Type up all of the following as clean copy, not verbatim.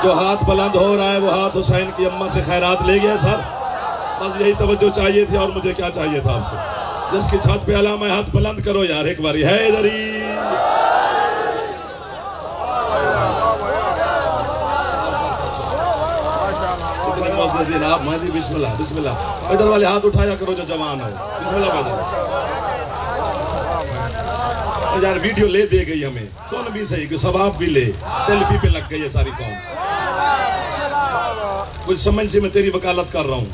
जो हाथ बुलंद हो रहा है वो हाथ हुसैन की अम्मा से खैरात ले गया सर। बस यही तवज्जो चाहिए थी और मुझे क्या चाहिए था आपसे। जिसकी छत पे अलामा है हाथ बुलंद करो यार एक बारी। है इधर ही आप माजी बिस्मिल्लाह बिस्मिल्लाह। इधर वाले हाथ उठाया करो जो जवान हो। बिस्मिल्लाह यार वीडियो ले दे गई हमें। सुन भी सही कि सवाब भी ले। सेल्फी पे लग गई है सारी कौम। कुछ समझ से मैं तेरी वकालत कर रहा हूँ।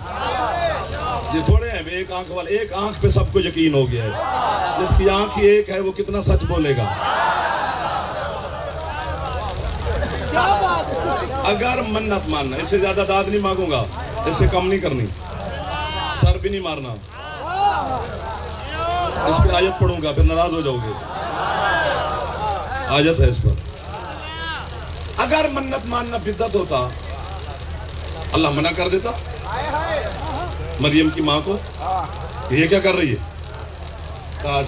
ये थोड़े हैं एक आंख वाले, एक आंख पे सबको यकीन हो गया है। जिसकी आंख ही एक है वो कितना सच बोलेगा। अगर मन्नत मानना, इससे ज्यादा दाद नहीं मांगूंगा, इससे कम नहीं करनी, सर भी नहीं मारना। इस पे आयत पढ़ूंगा फिर नाराज हो जाओगे। आयत है इस पर। अगर मन्नत मानना बिद्दत होता अल्लाह मना कर देता मरियम की मां को। ये क्या कर रही है? आज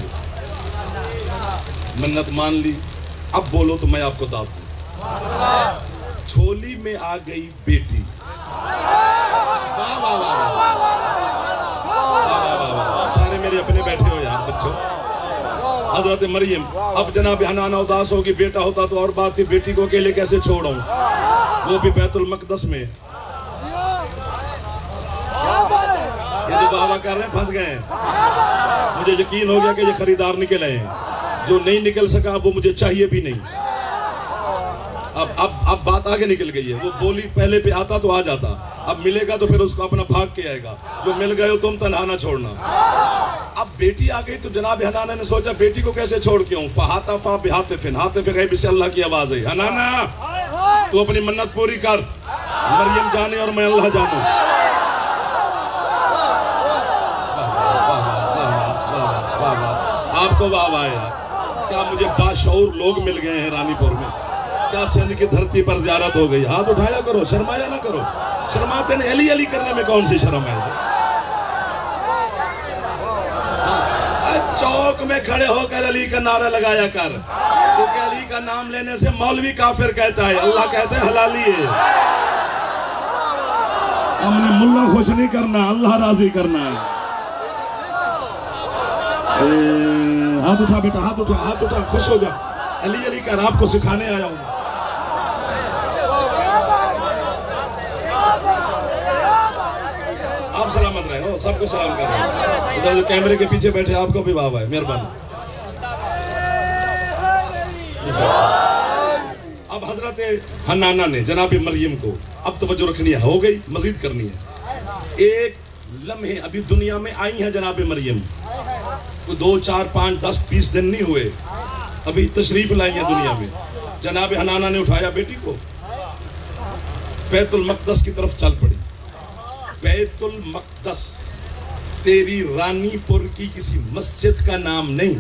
मन्नत मान ली, अब बोलो तो मैं आपको दाद दूं। झोली में आ गई बेटी। वाह वाह वाह वाह। सारे मेरे अपने बैठे हो यार बच्चों। हजरत मरियम, अब जनाब हनाना उदास होगी, बेटा होता तो और बात थी, बेटी को अकेले कैसे छोड़ूं, वो भी बैतुल मकदस में। ये जो बाबा कर रहे हैं फंस गए हैं। मुझे यकीन हो गया कि ये खरीदार निकल आए हैं। जो नहीं निकल सका वो मुझे चाहिए भी नहीं। अब बात आगे निकल गई है। वो बोली पहले पे आता तो आ जाता, अब मिलेगा तो फिर उसको अपना भाग के आएगा। जो मिल गए हो तुम तन्हा ना छोड़ना। अब बेटी आ गई तो जनाब हनाना ने सोचा बेटी को कैसे छोड़ के आऊं। फहाता फा बिहातिफिन, हातिफ गैब से अल्लाह की आवाज है। हनाना तू अपनी मन्नत पूरी कर, मरियम जाने और मैं अल्लाह जानूं। आपको वाह वाह यार। क्या मुझे बाशऊर लोग मिल गए हैं रानीपुर में। क्या सिंध की धरती पर ज़ियारत हो गई। हाथ उठाया करो, शर्माया ना करो। शर्माते ने अली अली करने में कौन सी शर्म है? चौक में खड़े होकर अली का नारा लगाया कर, क्योंकि अली का नाम लेने से मौलवी काफिर कहता है, अल्लाह कहते हैं हलाली है। हमने मुल्ला खुश नहीं करना, अल्लाह राजी करना है। हाथ उठा बेटा, हाथ उठा, हाथ उठा, खुश हो जा। अली अली कर, आपको सिखाने आया हूं। आप सलामत रहे हो, सबको सलाम कर रहे हैं। इधर जो कैमरे के पीछे बैठे आपको भी वाह वाह, मेहरबानी। अब हजरत हन्नाना ने जनाब मरियम को अब तवज्जो रखनी है, हो गई, मजीद करनी है। एक लम्हे अभी दुनिया में आई है जनाब मरियम, 2, 4, 5, 10, 20 दिन नहीं हुए, अभी तशरीफ लाई है दुनिया में। जनाब हनाना ने उठाया बेटी को, बैतुल मकदस की तरफ चल पड़ी। बैतुल मकदस तेरी रानीपुर की किसी मस्जिद का नाम नहीं।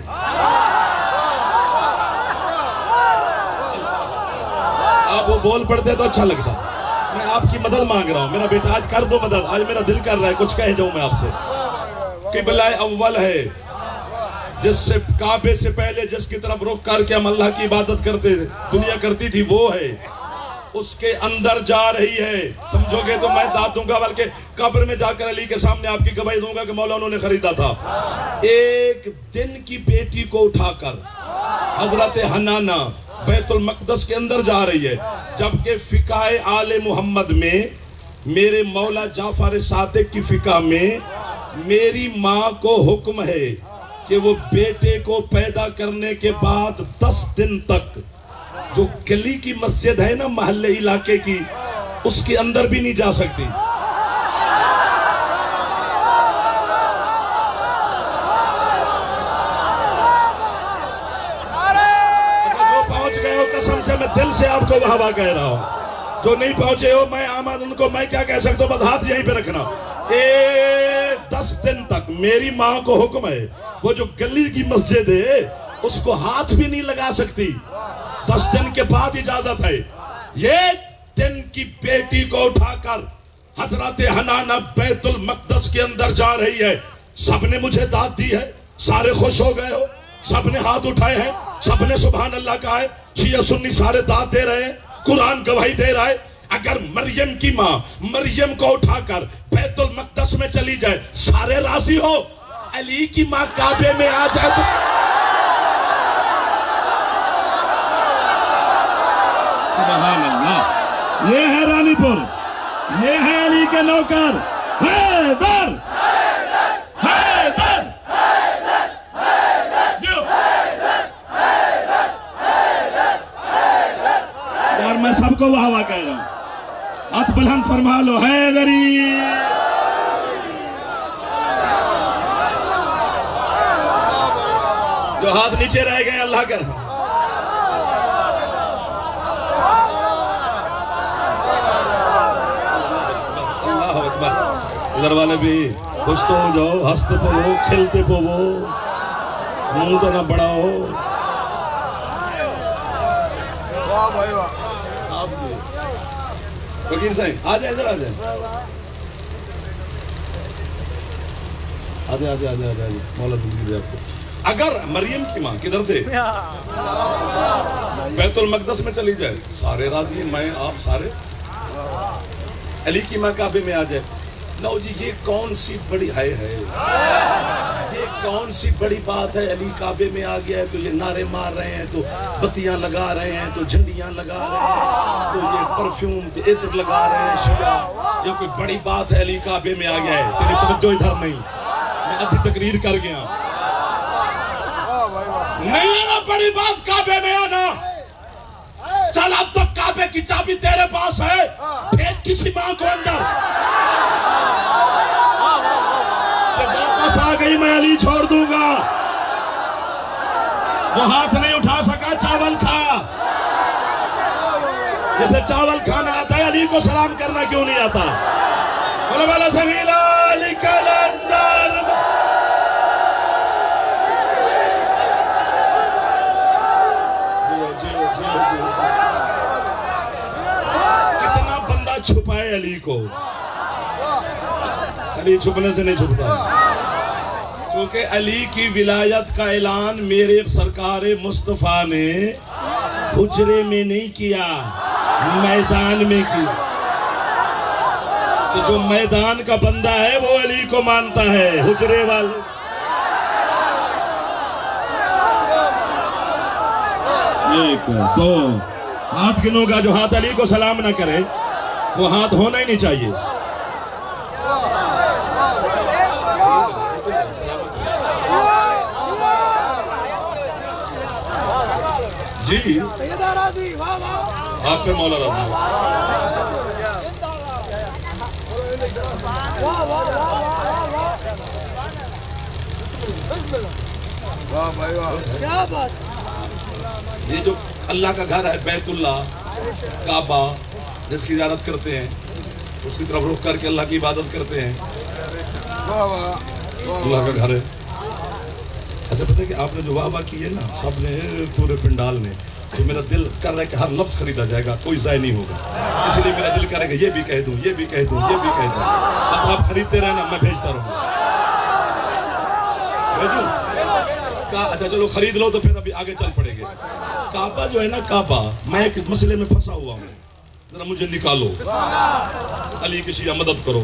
आप वो बोल पड़ते तो अच्छा लगता। मैं आपकी मदद मांग रहा हूं, मेरा बेटा आज कर दो मदद। आज मेरा दिल कर रहा है कुछ कह जाऊं मैं आपसे। किबला अव्वल है, जिससे काबे से पहले जिसकी तरफ रुख करके हम अल्लाह की इबादत करते दुनिया करती थी, वो है। उसके अंदर जा रही है। समझोगे तो मैं दाद दूंगा, बल्कि कब्र में जाकर अली के सामने आपकी गवाही दूंगा कि मौला उन्होंने खरीदा था। एक दिन की बेटी को उठाकर हजरत हनाना बैतुल मकदस के अंदर जा रही है, जबकि फिकाए आले मोहम्मद में, मेरे मौला जाफर सादिक की फिका में, मेरी माँ को हुक्म है कि वो बेटे को पैदा करने के बाद 10 दिन तक जो गली की मस्जिद है ना महल्ले इलाके की, उसके अंदर भी नहीं जा सकती। जो पहुंच गए हो कसम से मैं दिल से आपको वाह कह रहा हूं। जो नहीं पहुंचे हो मैं आमद उनको मैं क्या कह सकता हूं, बस हाथ यहीं पे रखना। 10 दिन तक मेरी माँ को हुक्म है, वो जो गली की मस्जिद है उसको हाथ भी नहीं लगा सकती। 10 दिन के बाद इजाजत है। ये दिन की बेटी को उठाकर हजरत हनाना बैतुल मकदस के अंदर जा रही है। सबने मुझे दाद दी है, सारे खुश हो गए हो, सबने हाथ उठाए हैं, सबने सुभान अल्लाह कहा है। शिया सुन्नी सारे दाद दे रहे हैं, कुरान गवाही दे रहा है। अगर मरियम की मां मरियम को उठाकर बैतुल मक़दस में चली जाए, सारे राजी हो? अली की मां काबे में आ जाए तो सुभान अल्लाह। ये है रानीपुर, ये है अली के नौकर हैदर, हैदर, यार मैं सबको वाह वाह कह रहा हूं, हाथ बुलंद फरमा लो हैदरी। जो हाथ नीचे रह गए अल्लाह कर। अल्लाह अकबर। इधर वाले भी खुश तो हो जाओ, हंसते पवो, खेलते पवो, मुंह तो ना बढ़ाओ। वकील साहब आ जाए, इधर आ जाए, आधे आधे आधे आधे आधे मौला जिंदगी दे आपको। अगर मरियम की मां किधर थे? बैतुल मक़दस में चली जाए, सारे राजी, मैं आप सारे। अली की मां काबे में आ जाए, लो जी ये कौन सी बड़ी है, ये कौन सी बड़ी बात है? अली काबे में आ गया है तो ये नारे मार रहे हैं, तो बत्तियां लगा रहे हैं, तो झंडियां लगा रहे हैं, तो ये परफ्यूम इत्र लगा रहे हैं शिया। ये कोई बड़ी बात है? अली काबे में आ गया है, तेरी तवज्जो इधर नहीं, मैं आधी तकरीर कर गया। नहीं है ना बड़ी बात काबे में आना। चल अब तो काबे की चाबी तेरे पास है, भेज किसी मां को अंदर। वापस आ गई मैं अली छोड़ दूंगा। वो हाथ नहीं उठा सका, चावल खा। जिसे चावल खाना आता है, अली को सलाम करना क्यों नहीं आता? बोले वाला सगीला अली कलंदर। कितना बंदा छुपाए अली को, अली छुपने से नहीं छुपता, क्योंकि अली की विलायत का ऐलान मेरे सरकार मुस्तफा ने हुजरे में नहीं किया, मैदान में किया। तो जो मैदान का बंदा है वो अली को मानता है, हुजरे वाले। एक दो हाथ गिनूंगा, जो हाथ अली को सलाम ना करे वो हाथ होना ही नहीं चाहिए। जी आप पे मौला राजी। क्या बात। ये जो अल्लाह का घर है बैतुल्ला काबा, जिसकी इजाजत करते हैं, उसकी तरफ रुख करके अल्लाह की इबादत करते हैं, अल्लाह का घर है। अच्छा पता है कि आपने जो वाह वाह की है ना, सबने, पूरे पंडाल ने, तो मेरा दिल कर रहा है कि हर लफ्ज खरीदा जाएगा, कोई ज़ाय नहीं होगा। इसलिए मेरा दिल करेगा ये भी कह दूं, ये भी कह दूं, ये भी कह दूं। बस आप खरीदते रहना, मैं भेजता रहूँगा। अच्छा चलो खरीद लो, तो फिर अभी आगे चल पड़ेंगे। काबा जो है ना, काबा, मैं एक मसले में फंसा हुआ हूँ, जरा मुझे निकालो। अली की शिया मदद करो,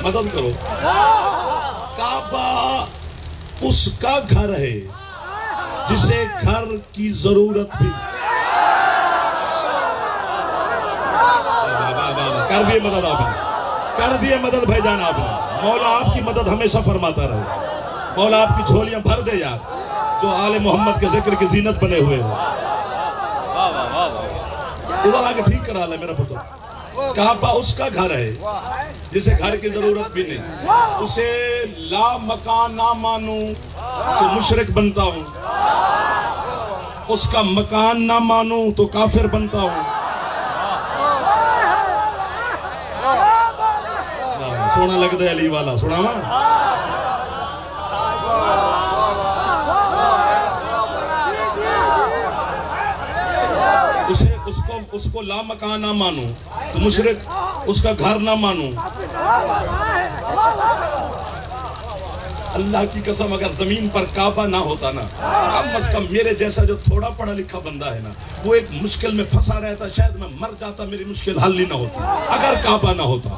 मदद करो। काबा उसका घर है जिसे घर की जरूरत भी। कर दिए मदद आपने, कर दिए मदद भाईजान आपने। मौला आपकी मदद हमेशा फरमाता रहे। मौला आपकी झोलियां भर दे यार, जो आले मोहम्मद के जिक्र की जीनत बने हुए हो। इधर आके ठीक करा ले मेरा पुत्र। काबा उसका घर है जिसे घर की जरूरत भी नहीं। उसे ला मकान ना मानूं तो मुशरिक बनता हूं, उसका मकान ना मानूं तो काफिर बनता हूं। सोना लगता है अली वाला, सुनावा। उसे उसको ला मकान ना मानूं तो मुशरिक, उसका घर ना मानूं। अल्लाह की कसम अगर जमीन पर काबा ना होता ना, कम अज कम मेरे जैसा जो थोड़ा पढ़ा लिखा बंदा है ना, वो एक मुश्किल में फंसा रहता, शायद मैं मर जाता, मेरी मुश्किल हल ही ना होती अगर काबा ना होता।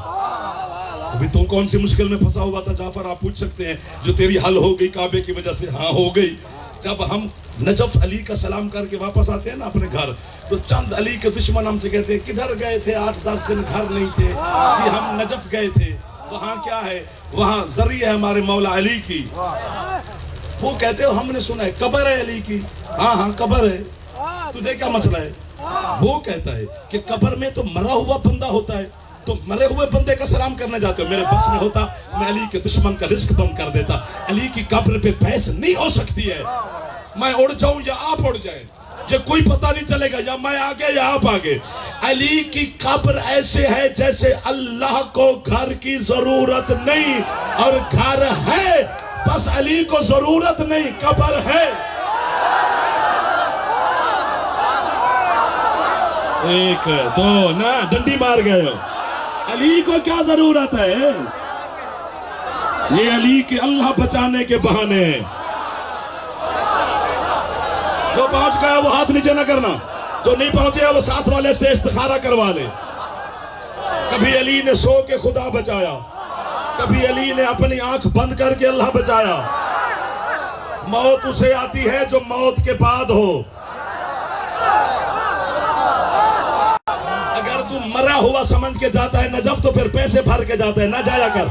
अभी तो कौन सी मुश्किल में फंसा हुआ था जाफर, आप पूछ सकते हैं, जो तेरी हल हो गई काबे की वजह से? हाँ हो गई। जब हम नजफ अली का सलाम करके वापस आते हैं ना अपने घर, तो चंद अली के दुश्मन हमसे कहते हैं किधर गए थे, 8-10 दिन घर नहीं थे जी, हम नजफ गए थे। वहाँ क्या है? वहाँ जरी है हमारे मौला अली की। वो कहते हो हमने सुना है कब्र है अली की। हाँ हाँ कब्र है, तुझे क्या मसला है? वो कहता है कि कब्र में तो मरा हुआ बंदा होता है, तो मरे हुए बंदे का सलाम करने जाते हो। मेरे बस में होता मैं अली के दुश्मन का रिस्क बंद कर देता। अली की कब्र पे बहस नहीं हो सकती है, मैं उड़ जाऊं या आप उड़ जाए, ये कोई पता नहीं चलेगा, या मैं आगे या आप आगे। अली की कब्र ऐसे है जैसे अल्लाह को घर की जरूरत नहीं और घर है, बस अली को जरूरत नहीं, कब्र है। एक दो ना डंडी मार गए हो, अली को क्या जरूरत है? ये अली के अल्लाह बचाने के बहाने हैं। जो पहुंच गया वो हाथ नीचे ना करना, जो नहीं पहुंचे वो साथ वाले से इस्तिखारा करवा ले। कभी अली ने सो के खुदा बचाया, कभी अली ने अपनी आंख बंद करके अल्लाह बचाया। मौत उसे आती है जो मौत के बाद हो। अगर तू मरा हुआ समझ के जाता है नजफ, तो फिर पैसे भर के जाता है, ना जाया कर।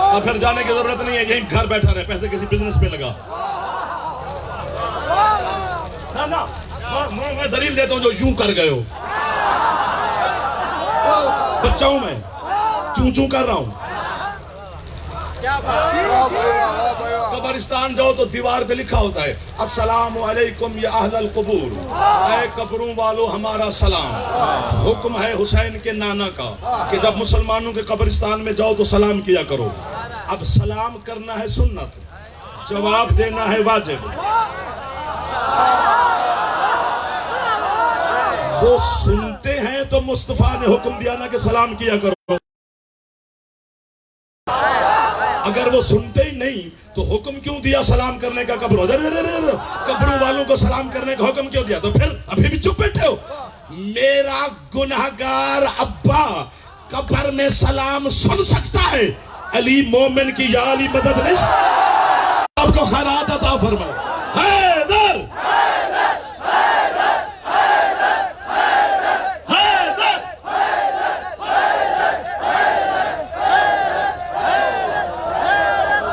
और फिर जाने की जरूरत नहीं है, यहीं घर बैठा रहे, पैसे किसी बिजनेस पे लगा। ना ना मैं दलील देता हूं जो यूं कर गए हो। बच्चा हूं मैं, चूं चूं कर रहा हूं। कब्रिस्तान जाओ तो दीवार पे लिखा होता है अस्सलामु अलैकुम या अहलल कुबूर, ऐ कब्रों वालों हमारा सलाम। हुक्म है हुसैन के नाना का कि जब मुसलमानों के कब्रिस्तान में जाओ तो सलाम किया करो। अब सलाम करना है सुन्नत, जवाब देना है वाजिब। वो सुनते हैं तो मुस्तफा ने हुक्म दिया ना कि सलाम किया करो। अगर वो सुनते ही नहीं तो हुक्म क्यों दिया सलाम करने का? कब्रों वालों को सलाम करने का हुक्म क्यों दिया? तो फिर अभी भी चुप बैठे हो। मेरा गुनहगार अब्बा कब्र में सलाम सुन सकता है, अली मोमिन की या अली मदद नहीं। आपको खैरात अता फरमाए। हैदर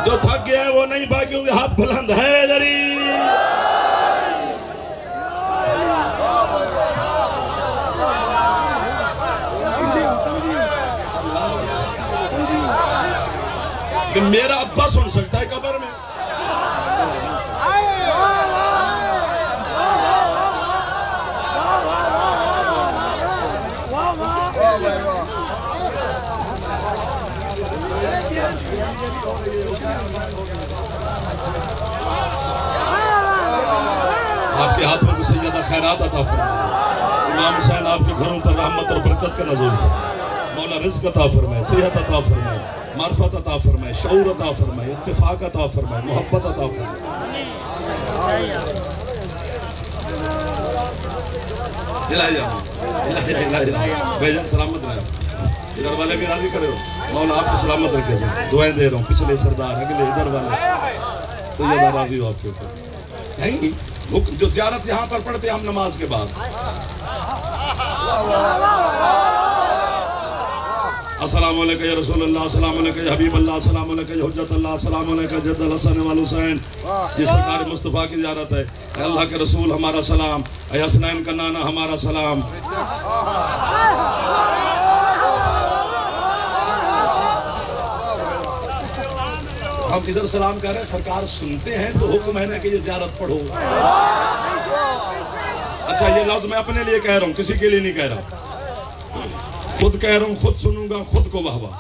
जो थक गया है वो नहीं, बाकी उनके हाथ बुलंद है जरी। कि मेरा अब्बा सुन सकता है कब्र में। आपके हाथों को सैयदा खैरात अता फरमाए। इमाम हुसैन आपके घरों पर रहमत और बरकत का नज़ूल फरमाए। मौला रिज़्क़ अता फरमाए, सेहत अता फरमाए, मार्फत अता फरमाए, शऊर अता फरमाए, इत्तिफाक अता फरमाए, मोहब्बत अता फरमाए। बेजन सलामत रहे, इधर वाले भी राजी करे हो। मौला आपको सलामत रखे सर, दुआएं दे रहा हूँ। पिछले सरदार, अगले इधर वाले सैयदा राजी हो आपके ऊपर। नहीं जो ज़ियारत यहाँ पर पढ़ते हम नमाज के बाद, अस्सलाम वालेकुम या रसूल अल्लाह, अस्सलाम वालेकुम या हबीब अल्लाह, अस्सलाम वालेकुम या हुज्जत अल्लाह, अस्सलाम वालेकुम जद्दल हसन वल हुसैन। ये सरकार मुस्तफ़ा की ज़ियारत है। अल्लाह के रसूल हमारा सलाम, हसनैन का नाना हमारा सलाम। हम इधर सलाम कर रहे हैं, सरकार सुनते हैं तो हुक्म है ना कि ये ज़ियारत पढ़ो। अच्छा ये लफ्ज़ मैं अपने लिए कह रहा हूँ, किसी के लिए नहीं कह रहा। खुद कह रहा हूँ, खुद सुनूंगा, खुद को वाहवा।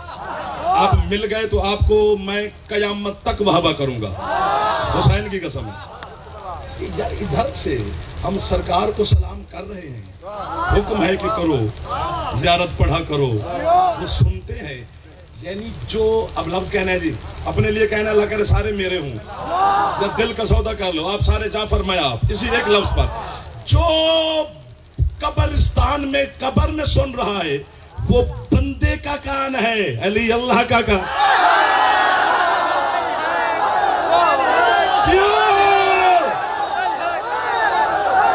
आप मिल गए तो आपको मैं कयामत तक वाहवा करूंगा, हुसैन की कसम है। यार इधर से हम सरकार को सलाम कर रहे हैं, हुक्म है कि करो, ज़ियारत पढ़ा करो। वो सुनते हैं यानी जो अब लफ्ज कहना है जी, अपने लिए कहना अल्लाह करे सारे मेरे हूं, जब दिल का सौदा कर लो आप सारे जाफर मैं आप, इसी एक लफ्ज पर। जो कब्रिस्तान में कब्र में सुन रहा है वो बंदे का कान है, अली अल्लाह का कान। क्यों?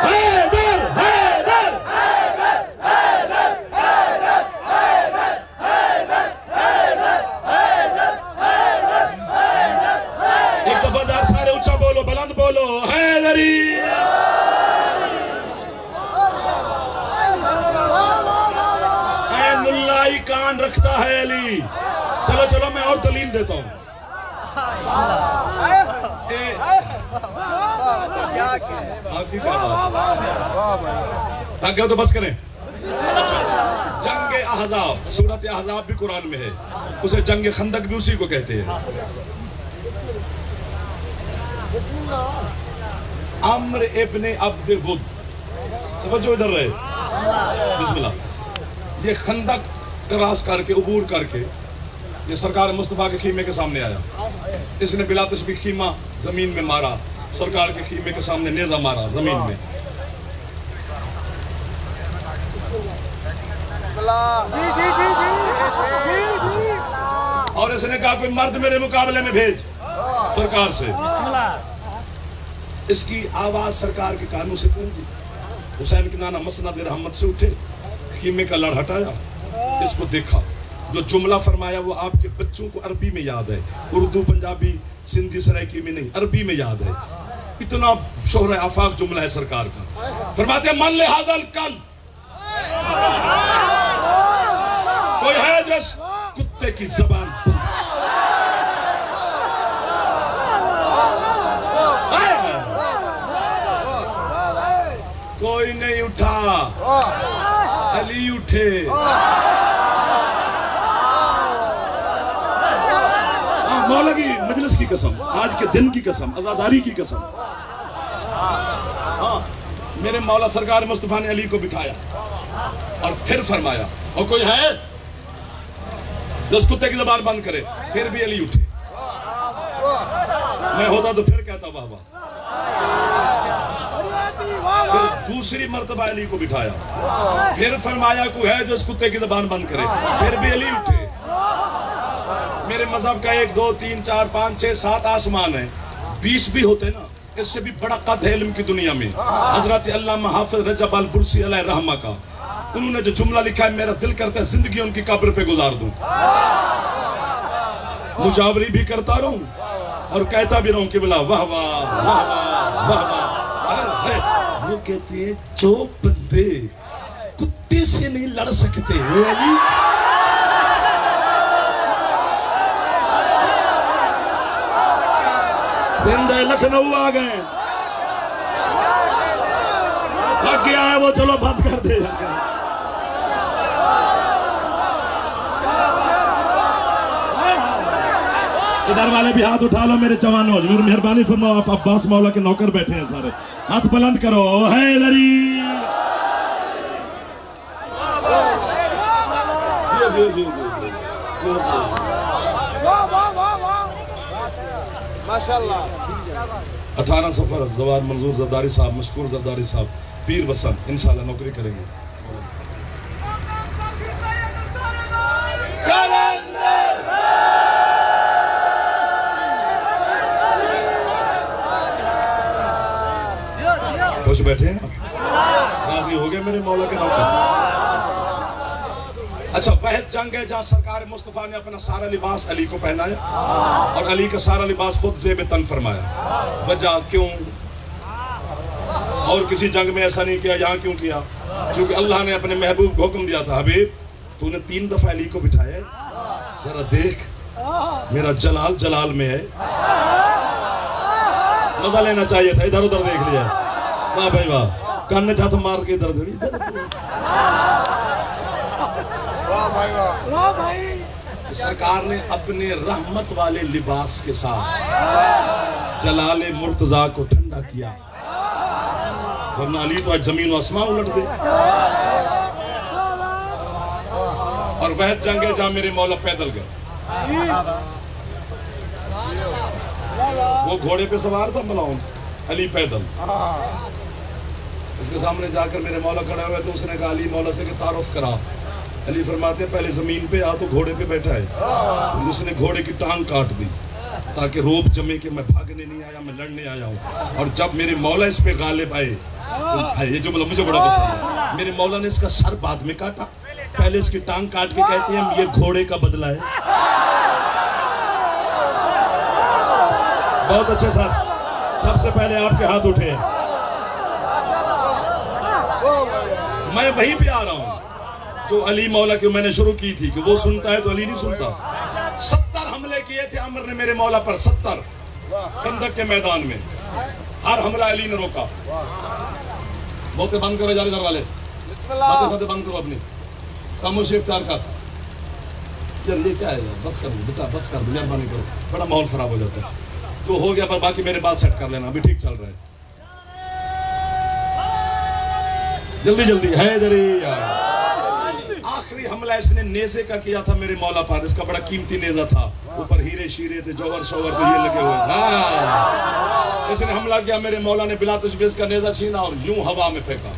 हैदर हैदर एक दफा जार सारे ऊंचा बोलो, बुलंद बोलो, हैदरी। ऐनुल्लाही कान रखता है अली। चलो चलो मैं और दलील देता हूं। आपकी क्या बात थक गए तो बस करें। अच्छा, जंग अहज़ाब, सूरत अहज़ाब भी कुरान में है, उसे जंग खंदक भी उसी को कहते हैं। अम्र इब्ने अब्द वुद, समझो इधर रहे, बिस्मिल्लाह। ये खंदक क्रॉस करके उबूर करके ये सरकार मुस्तफा के खीमे के सामने आया। इसने बिला तशबीह खीमा जमीन में मारा, सरकार के खीमे के सामने नेजा मारा जमीन में। और इसने कहा कोई मर्द मेरे मुकाबले में भेज सरकार से। इसकी आवाज सरकार के कानों से पहुंची। हुसैन के नाना मसनद रहमत से उठे, खीमे का लड़ हटाया, इसको देखा, जो जुमला फरमाया वो आपके बच्चों को अरबी में याद है, उर्दू पंजाबी सिंधी सराइकी में नहीं, अरबी में याद है। इतना शोहर आफाक जुमला है सरकार का। फरमाते मन ले हाजल कल, कोई है जो कुत्ते की जबान कोई नहीं उठा, अली उठे। मौला की मजलिस की कसम, आज के दिन की कसम, आजादारी की कसम। मेरे मौला सरकार मुस्तफा ने अली को बिठाया और फिर फरमाया और कोई है 10 कुत्ते की जबान बंद करे, फिर भी अली उठे। मैं होता तो फिर कहता वाह वाह। फिर दूसरी मर्तबा अली को बिठाया, फिर फरमाया कोई है जो इस कुत्ते की जबान बंद करे, फिर भी अली उठे। मेरे मजहब का 1 2 3 4 5 6 7 आसमान है, 20 भी होते ना, इससे भी बड़ा कद है इल्म की दुनिया में। हजरत अल्लामा हाफिज रजब अल बुर्सी अलैहि रहमा का, उन्होंने जो जुमला लिखा है, मेरा दिल करता है जिंदगी उनकी कब्र पे गुजार दूं, मुजावरी भी करता रहूं और कहता भी रहूं कि बोला वाह वाह वाह वाह वाह वाह। वो कहते हैं जो बंदे कुत्ते से नहीं लड़ सकते वो अली। सिंध लखनऊ आ गए, थक गया है वो, चलो बंद कर दे। इधर वाले भी हाथ उठा लो मेरे जवानों, मेरी मेहरबानी फरमाओ। आप अब्बास मौला के नौकर बैठे हैं सारे, हाथ बुलंद करो। हैदरी जी जी जी माशाल्लाह। 18 सफर जवान मंजूर जरदारी साहब, मशकूर जरदारी साहब, पीर वसन इंशाल्लाह नौकरी करेंगे। खुश बैठे हैं, राजी हो गए मेरे मौला के नौकर। अच्छा, वह जंग है जहां सरकार मुस्तफा ने अपना सारा लिबास अली को पहनाया और अली का सारा लिबास खुद ज़ेब तन फरमाया। वजह क्यों? और किसी जंग में ऐसा नहीं किया, यहाँ क्यों किया? क्योंकि अल्लाह ने अपने महबूब को हुक्म दिया था, हबीब तूने 3 दफा अली को बिठाया, जरा देख मेरा जलाल जलाल में है। मजा लेना चाहिए था, इधर उधर देख लिया। वाह भाई वाह, कान जात मार के इधर सरकार ने अपने रहमत वाले लिबास के साथ जलाले मुर्तजा को ठंडा किया, वरना अली तो आज जमीन और आसमान उलट दे। और वह जंग है जहां मेरे मौला पैदल गए, वो घोड़े पे सवार था मलाउन, अली पैदल। उसके सामने जाकर मेरे मौला खड़ा हुआ तो उसने कहा अली मौला से कि तारुफ करा। अली फरमाते हैं पहले जमीन पे आ तो घोड़े पे बैठा है। तो उसने घोड़े की टांग काट दी ताकि रोब जमे कि मैं भागने नहीं आया, मैं लड़ने आया हूँ। और जब मेरे मौला इस पे गालिब आए तो ये जो मुझे बड़ा पसंद है, मेरे मौला ने इसका सर बाद में काटा, पहले इसकी टांग काट के कहते हैं ये घोड़े का बदला है। बहुत अच्छे सर, सबसे पहले आपके हाथ उठे। मैं वहीं पे आ रहा हूं जो अली मौला की मैंने शुरू की थी कि वो सुनता है तो अली नहीं सुनता। 70 हमले किए थे अमर ने मेरे मौला पर, 70 खंदक के मैदान में। हर हमला अली ने रोका। बहुते बंद करो जारी वाले, बातें बंद करो अपनी, खामोशी इख्तियार कर। यार ये क्या है यार, बस कर दो बेटा, बस कर दो, मेहरबानी करो, बड़ा माहौल खराब हो जाता है। तो हो गया, पर बाकी मेरे बात सेट कर लेना, अभी ठीक चल रहा है। जल्दी जल्दी है जरी यार। आखिरी हमला इसने नेज़े का किया था मेरे मौला पर, इसका बड़ा कीमती नेज़ा था, ऊपर हीरे शीरे थे, जौहर शौहर तो ये लगे हुए। हाँ, इसने हमला किया, मेरे मौला ने बिला तशबीह का नेज़ा छीना और यूं हवा में फेंका।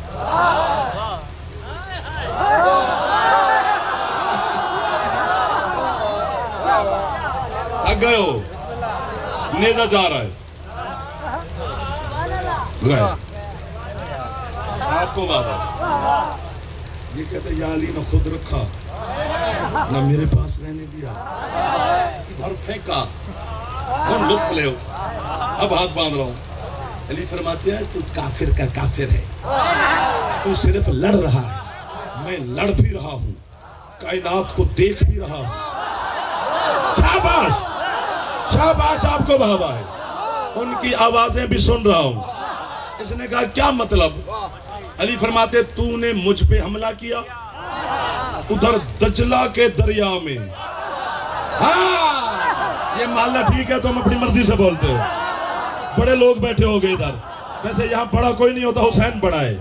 थक गए हो, नेज़ा जा रहा है, आपको बाबा ये कहते या अली ने खुद रखा ना मेरे पास रहने दिया और फेंका और लुत्फ ले। अब हाथ बांध रहा हूं। अली फरमाते हैं तू काफिर का काफिर है, तू सिर्फ लड़ रहा है, मैं लड़ भी रहा हूं, कायनात को देख भी रहा हूं। शाबाश शाबाश आपको बाबा है, उनकी आवाजें भी सुन रहा हूं। इसने कहा क्या मतलब? अली फरमाते तूने मुझ पे हमला किया उधर दजला के दरिया में। हाँ ये मामला ठीक है, तुम अपनी मर्जी से बोलते हो, बड़े लोग बैठे हो गए इधर। वैसे यहाँ बड़ा कोई नहीं होता, हुसैन बड़ा है।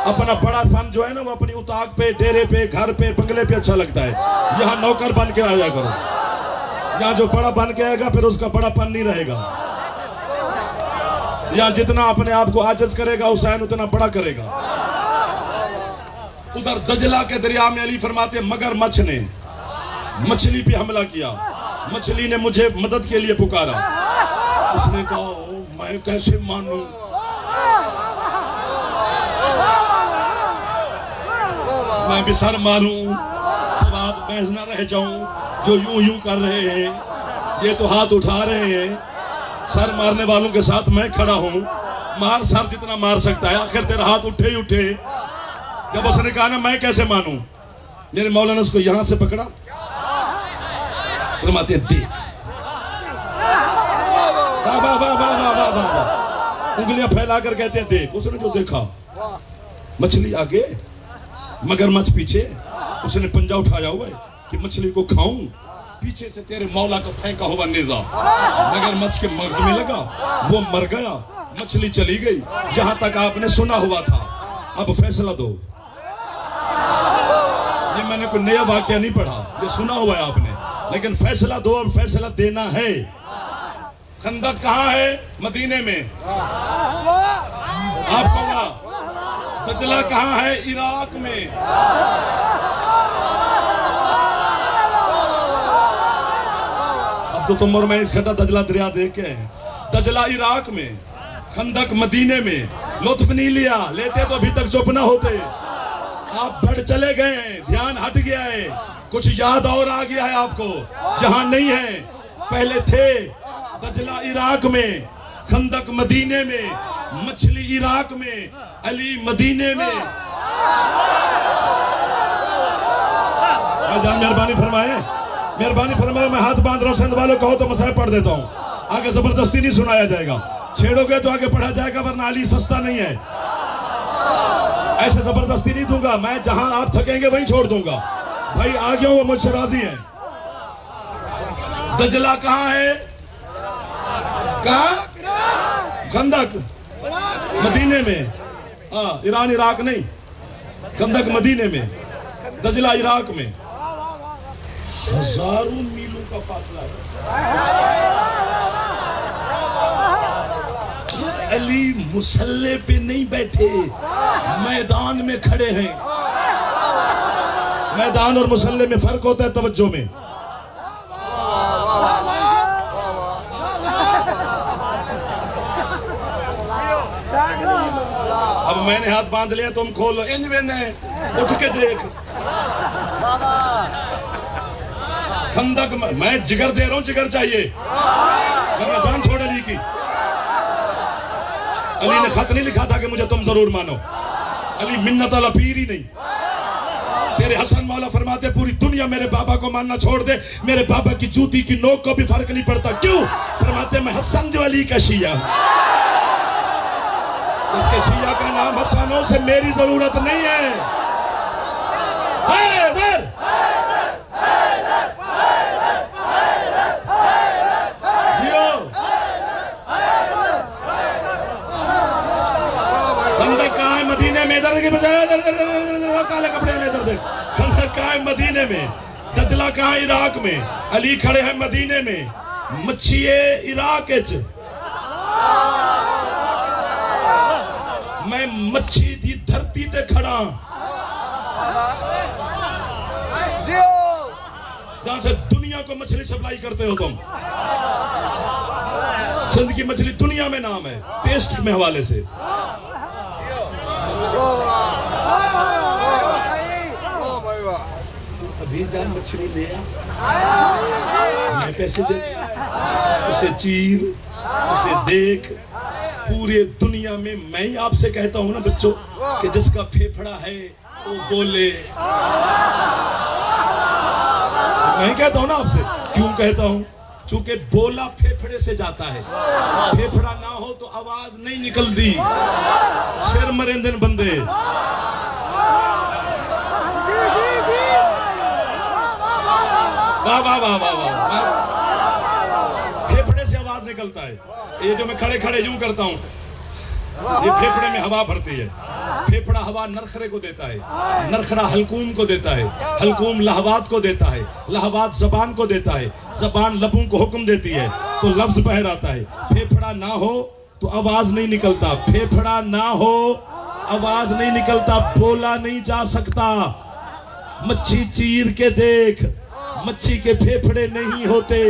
अपना बड़ा फन जो है ना वो अपनी उताक पे, डेरे पे, घर पे, बंगले पे अच्छा लगता है। यहाँ नौकर बन के आया करो, यहाँ जो बड़ा बन के आएगा फिर उसका बड़ापन नहीं रहेगा। यहाँ जितना अपने आप को आजिज करेगा हुसैन उतना बड़ा करेगा। उधर दजला के दरिया में अली फरमाते मगरमच्छ ने मछली पे हमला किया, मछली ने मुझे मदद के लिए पुकारा। उसने कहा मैं कैसे मानूं, मैं भी सर मारूं, सवाब मैं न रह जाऊं। जो यूं यूं कर रहे हैं, ये तो हाथ उठा रहे हैं, सर मारने वालों के साथ मैं खड़ा हूं, मार सर जितना मार सकता है, आखिर तेरा हाथ उठे ही उठे। जब उसने कहा ना मैं कैसे मानूं, मेरे मौला ने उसको यहां से पकड़ा, फरमाते देख, वाह वाह वाह वाह वाह वाह वाह, उंगलियां फैलाकर कहते हैं देख। उसने जो देखा, मछली आगे मगरमच्छ पीछे, उसने पंजा उठाया हुआ है कि मछली को खाऊं, पीछे से तेरे मौला को फेंका हुआ नेज़ा मगरमच्छ के मगज में लगा, वो मर गया, मछली चली गई। यहां तक आपने सुना हुआ था, अब फैसला दो। ये मैंने कोई नया वाकया नहीं पढ़ा, ये सुना हुआ है आपने, लेकिन फैसला दो, अब फैसला देना है। खंदक कहां है? मदीने में। आपको दजला कहां है? इराक में। अब तो तुम और मैं इकट्ठा दजला दरिया देख के हैं। दजला इराक में, खंदक मदीने में। लुत्फ नहीं लिया, लेते तो अभी तक चुप ना होते। आप बढ़ चले गए, ध्यान हट गया है, कुछ याद और आ गया है आपको, यहां नहीं है, पहले थे। दजला इराक में, खंदक मदीने में, मछली इराक में, अली मदीने में। मेहरबानी फरमाए, मेहरबानी फरमाए। मैं हाथ बांध रहा हूं, संत वालों कहो तो मसाइब पढ़ देता हूं। आगे जबरदस्ती नहीं सुनाया जाएगा, छेड़ोगे तो आगे पढ़ा जाएगा, वरना अली सस्ता नहीं है। ऐसे जबरदस्ती नहीं दूंगा मैं, जहां आप थकेंगे वहीं छोड़ दूंगा। भाई आ गया, वो मुझसे राजी है। दजला कहां है? कहां? खंदक मदीने में। हाँ, ईरान इराक नहीं, खंदक मदीने में, दजला इराक में। हजारों मीलों का फासला है। अली मुसल्ले पे नहीं बैठे, मैदान में खड़े हैं। मैदान और मुसल्ले में फर्क होता है तवज्जो में। अब मैंने हाथ बांध लिया, तुम खोलो। इंज में उठ के देख। खंदक मैं जिगर दे रहा हूं, जिगर चाहिए वरना जान छोड़ अली की। अली ने खत नहीं लिखा था कि मुझे तुम जरूर मानो। अली मिन्नत वाला पीर ही नहीं। तेरे हसन मौला फरमाते पूरी दुनिया मेरे बाबा को मानना छोड़ दे, मेरे बाबा की जूती की नोक को भी फर्क नहीं पड़ता। क्यों? फरमाते मैं हसन जो अली का शिया, इसके शिया का नाम हसनों से मेरी जरूरत नहीं है। खंदक कहाँ है? मदीने में। इधर की बजाय काले कपड़े में इधर देख। खंदक कहाँ है? मदीने में। दजला कहाँ है? इराक में। अली खड़े हैं मदीने में। मच्छिए इराक मैं मच्छी दी धरती ते खड़ा, जहां से दुनिया को मछली सप्लाई करते हो तुम। सिंध की मछली दुनिया में नाम है टेस्ट में हवाले से। अभी जान मछली ले मैं पैसे दे, उसे चीर, उसे देख। पूरे दुनिया में मैं ही आपसे कहता हूं ना बच्चों कि जिसका फेफड़ा है वो बोले। मैं कहता हूं ना आपसे, क्यों कहता हूं? चूंकि बोला फेफड़े से जाता है। फेफड़ा ना हो तो आवाज नहीं निकलती। सिर मरेंदन बंदे। वाह वाह वाह वाह वाह। फेफड़े से आवाज निकलता है। ये जो मैं खड़े खड़े यूं करता हूं, ये फेफड़े में हवा भरती है। फेफड़ा हवा नरखरे को देता है, नरखरा हलकूम को देता है, हलकूम लहवात को देता है, लहवात जबान को देता है, जबान लबों को हुक्म देती है तो लफ्ज बाहर आता है। फेफड़ा ना हो तो आवाज नहीं निकलता। फेफड़ा ना हो आवाज नहीं निकलता, बोला नहीं जा सकता। मच्छी चीर के देख, मच्छी के फेफड़े नहीं होते।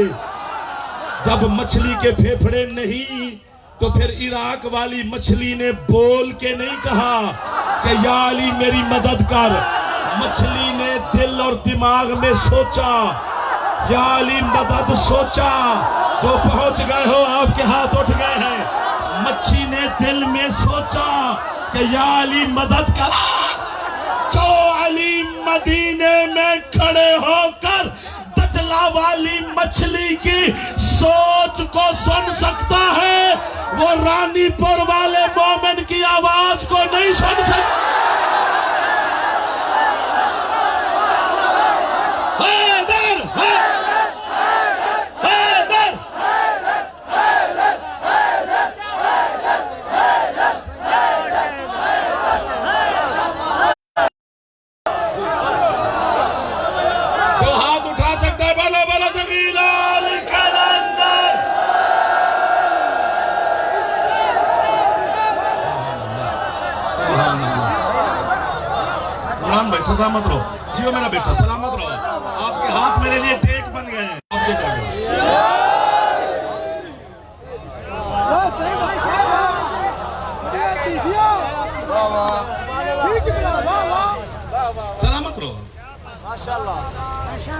जब मछली के फेफड़े नहीं तो फिर इराक वाली मछली ने बोल के नहीं कहा कि या अली मेरी मदद कर। मछली ने दिल और दिमाग में सोचा, या अली मदद सोचा। जो पहुंच गए हो आपके हाथ उठ गए हैं। मच्छी ने दिल में सोचा कि या अली मदद कर। जो अली मदीने में खड़े होकर दजला वाली मछली की सोच को सुन सकता है, वो रानीपुर वाले मोमिन की आवाज को नहीं सुन सकता। सलामत रहो, जियो मेरा बेटा, सलामत रहो। आपके हाथ मेरे लिए टेक बन गए हैं। आपके सलामत रहो।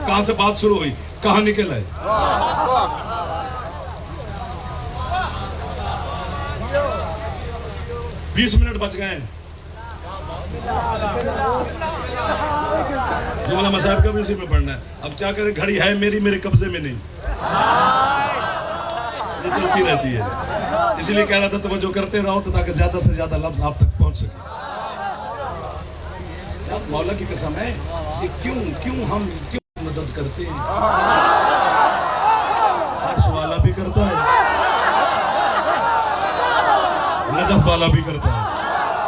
कहां से बात शुरू हुई, कहां निकल है? 20 मिनट बच गए हैं। जुमला मसाहब का भी उसी में पढ़ना है। अब क्या करें, घड़ी है मेरी, मेरे कब्जे में नहीं, ये चलती रहती है। इसलिए कह रहा था तवज्जो करते रहो तो ताकि ज्यादा से ज्यादा लफ्ज आप तक पहुंच सके। मौला की कसम है कि क्यों हम मदद करते हैं। अर्श वाला भी करता है, नजफ वाला भी करता है।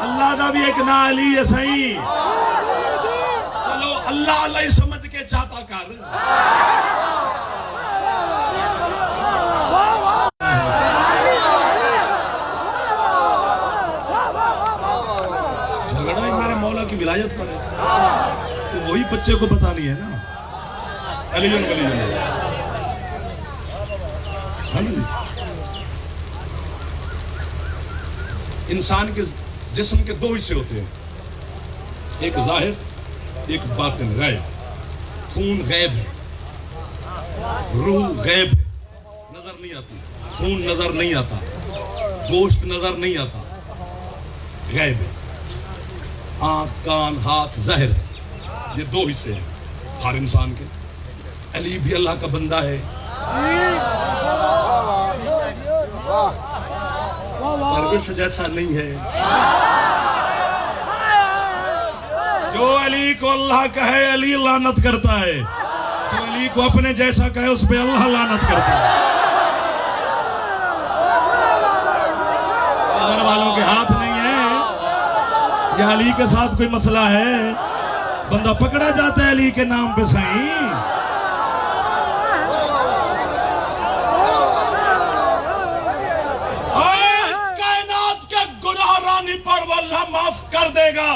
अल्लाह का भी एक ना अली है सही। चलो अल्लाह अल्लाह समझ के चाहता कर। बच्चे को बतानी है ना, अली है ना जी। इंसान के जिस्म के दो हिस्से होते हैं, एक जाहिर एक बातिन, गैब। खून गैब है, रूह गैब है, नजर नहीं आती। खून नजर नहीं आता, गोश्त नजर नहीं आता, गैब है। आंख कान हाथ जाहिर है, ये दो हिस्से हैं हर इंसान के। अली भी अल्लाह का बंदा है, परवरिश जैसा नहीं है। जो अली को अल्लाह कहे अली लानत करता है, जो अली को अपने जैसा कहे उस पे अल्लाह लानत करता है। घर वालों के हाथ नहीं है, या अली के साथ कोई मसला है, बंदा पकड़ा जाता है अली के नाम पे सही। कायनात के गुनाह रानी पर वो अल्लाह माफ कर देगा।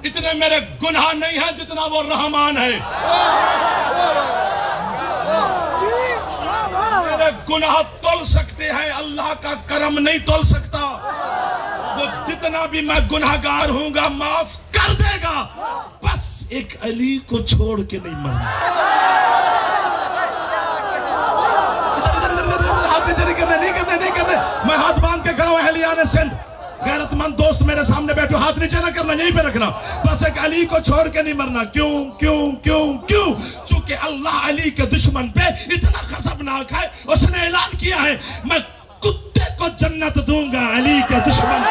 इतने मेरे गुनाह नहीं है जितना वो रहमान है। मेरे गुनाह तोल सकते हैं, अल्लाह का करम नहीं तोल सकता। वो जितना भी मैं गुनाहगार हूँगा माफ कर देगा। बस एक अली को छोड़ के नहीं मरना। हाथ नीचे नहीं करने, नहीं करने, नहीं करने। मैं हाथ बांध के खड़ा हूं अहलियाने सिंध। गैरतमंद दोस्त मेरे सामने बैठो, हाथ नीचे ना करना, यहीं पे रखना। बस एक अली को छोड़ के नहीं मरना। क्यों क्यों क्यों क्यों? क्योंकि अल्लाह अली के दुश्मन पे इतना खसबनाक है, उसने ऐलान किया है मैं कुत्ते को जन्नत दूंगा अली के दुश्मन।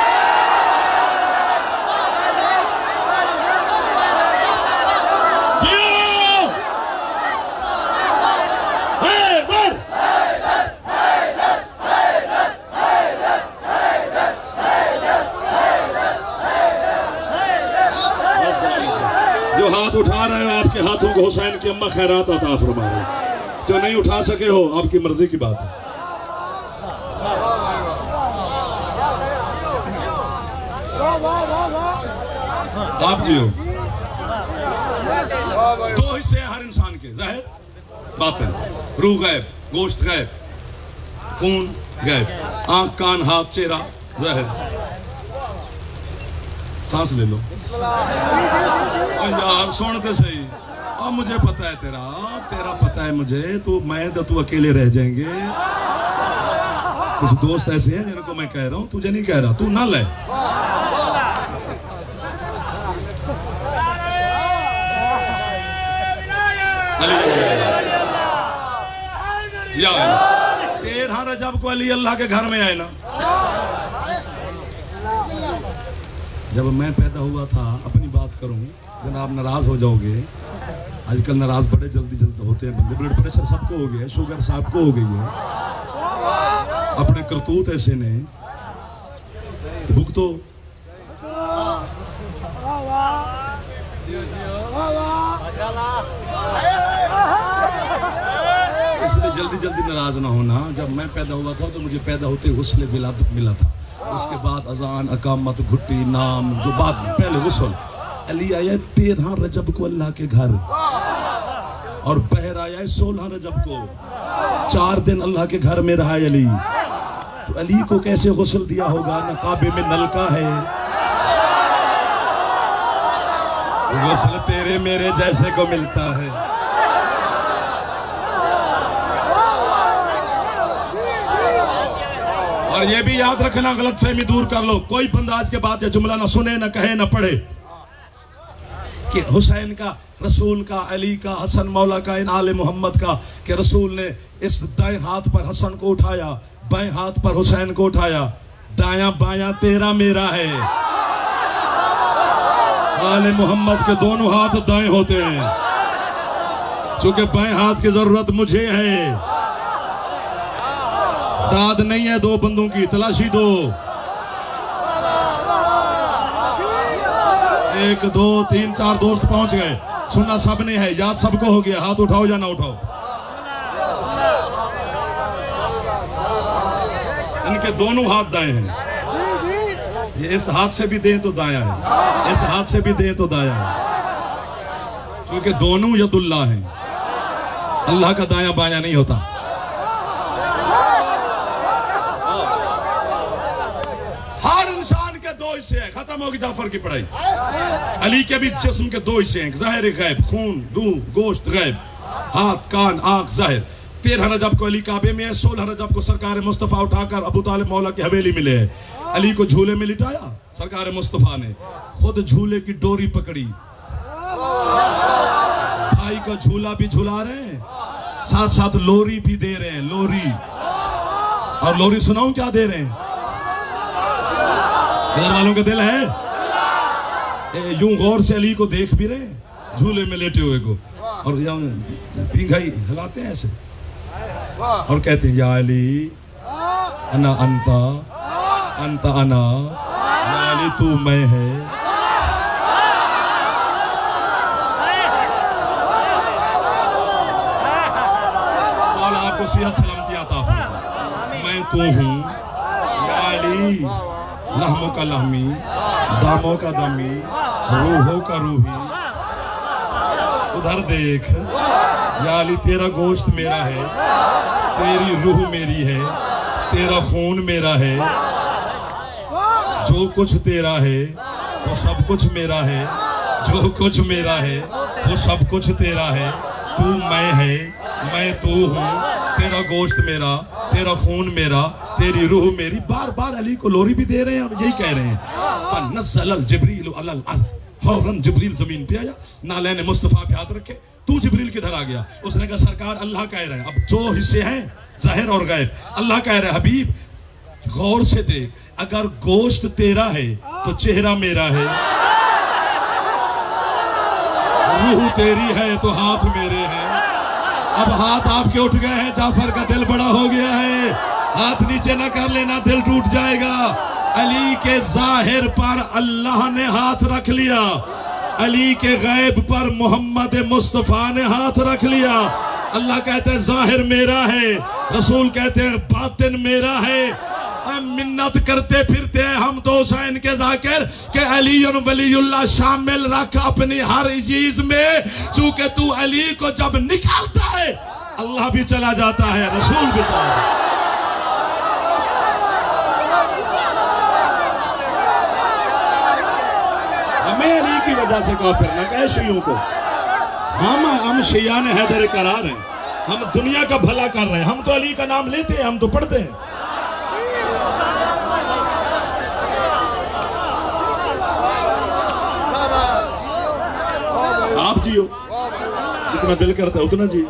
जो हाथ उठा रहे हो आपके हाथों को हुसैन की अम्मा खैरात अता फरमाए। जो नहीं उठा सके हो आपकी मर्जी की बात है। आप जियो। दो हिस्से हैं हर इंसान के, जाहिर बातिन। रूह गैब, गोश्त गैब, खून गैब, आंख कान हाथ चेहरा जाहिर। सांस ले लो यार, सुनते सही। अब मुझे पता है तेरा पता है मुझे, तू मैं तो तू अकेले रह जाएंगे। कुछ दोस्त ऐसे हैं जिनको मैं कह रहा हूं, तुझे नहीं कह रहा, तू ना ले। या 13 रजब को अली अल्लाह के घर में आए ना। जब मैं पैदा हुआ था, अपनी बात करूं, जनाब नाराज हो जाओगे, आजकल नाराज बड़े जल्दी होते हैं बंदे। ब्लड प्रेशर सबको हो गया है, शुगर सबको हो गई है। अपने करतूत ऐसे ने तो भुगतो। इसलिए जल्दी नाराज ना होना। जब मैं पैदा हुआ था तो मुझे पैदा होते गुस्ल विलादत मिला था। उसके बाद अजान, अकामत, घुट्टी, नाम, जो बाद में पहले गुस्ल। अली आया 13 रजब को अल्लाह के घर, और बहर आया 16 रजब को। 4 दिन अल्लाह के घर में रहा अली। तो अली को कैसे गुस्ल दिया होगा? न काबे में नलका है। गुस्ल तेरे मेरे जैसे को मिलता है। और ये भी याद रखना, गलत फहमी दूर कर लो। कोई बंदा आज के बाद ये जुमला ना सुने, ना कहे, ना पढ़े कि हुसैन का, रसूल का, अली का, हसन मौला का, इन आले मोहम्मद का, कि रसूल ने इस दाएं हाथ पर हसन को उठाया, बाएं हाथ पर हुसैन को उठाया, दायां बायां तेरा मेरा है। आले मोहम्मद के दोनों हाथ दाएं होते हैं, क्योंकि बाएं हाथ की जरूरत मुझे है। दाद नहीं है दो बंदों की, तलाशी दो। 1 2 3 4 दोस्त पहुंच गए। सुना सबने है, याद सबको हो गया। हाथ उठाओ या ना उठाओ। इनके दोनों हाथ दाएं हैं। ये इस हाथ से भी दें तो दायां है, इस हाथ से भी दें तो दायां है। क्योंकि दोनों यदुल्लाह हैं, अल्लाह का दाया बाया नहीं होता। हर इंसान के दो हिस्से हैं, खत्म होगी जाफर की पढ़ाई। अली के भी जिस्म के दो हिस्से हैं, ज़ाहिर गैब, खून, रूह, गोश्त गैब, हाथ, कान, आंख ज़ाहिर। 13 रजब को अली काबे में है, 16 रजब को सरकार मुस्तफ़ा उठाकर अबू तालिब मौला की हवेली में ले है। अली को झूले में लिटाया सरकार मुस्तफ़ा ने, खुद झूले की डोरी पकड़ी, भाई का झूला भी झुला रहे हैं, साथ साथ लोरी भी दे रहे हैं, लोरी। और लोरी सुनाऊं क्या दे रहे हैं? घर वालों का दिल है, यूं गौर से अली को देख भी रहे हैं, झूले में लेटे हुए को, और पिंगाई हिलाते हैं ऐसे और कहते हैं या अली अना अंता अंता अना, या अली तू मैं है। मौला आपको सेहत सलामती अता फरमाए। मैं तू हूँ या अली, लहमों का लहमी, दामों का दमी, रूहों का रूही। उधर देख या अली, तेरा गोश्त मेरा है, तेरी रूह मेरी है, तेरा खून मेरा है, जो कुछ तेरा है वो सब कुछ मेरा है, जो कुछ मेरा है वो सब कुछ तेरा है। तू मैं है, मैं तू हूँ, तेरा गोश्त मेरा, तेरा खून मेरा, तेरी रूह मेरी। बार बार अली को लोरी भी दे रहे हैं, अब यही कह रहे हैं। फनज़्ज़ल जिब्रील अलल अर्ज़, फौरन जिब्रील जमीन पे आया, नालैन मुस्तफ़ा पे हाथ रखे। तू जिब्रील किधर आ गया? उसने कहा सरकार अल्लाह कह रहे हैं। अब जो हिस्से हैं ज़ाहिर और गैब, अल्लाह कह रहे हैं हबीब गौर से देख, अगर गोश्त तेरा है तो चेहरा मेरा है, रूह तेरी है तो हाथ मेरे हैं। अब हाथ आपके उठ गए हैं, जाफर का दिल बड़ा हो गया है, हाथ नीचे ना कर लेना, दिल टूट जाएगा। अली के जाहिर पर अल्लाह ने हाथ रख लिया, अली के गैब पर मोहम्मद मुस्तफ़ा ने हाथ रख लिया। अल्लाह कहते हैं जाहिर मेरा है, रसूल कहते हैं बातिन मेरा है। हम मिन्नत करते फिरते हैं हम तो हुसैन के जाकिर के अली वलीउल्लाह शामिल रख अपनी हर चीज में, चूंकि तू अली को जब निकालता है अल्लाह भी चला जाता है, रसूल भी चला जाता है। हमें अली की वजह से काफिर न कहे शियों को। हम शिया ने हैदर करार हैं, हम दुनिया का भला कर रहे हैं, हम तो अली का नाम लेते हैं, हम तो पढ़ते हैं। आप जियो, जितना दिल करता है उतना जियो।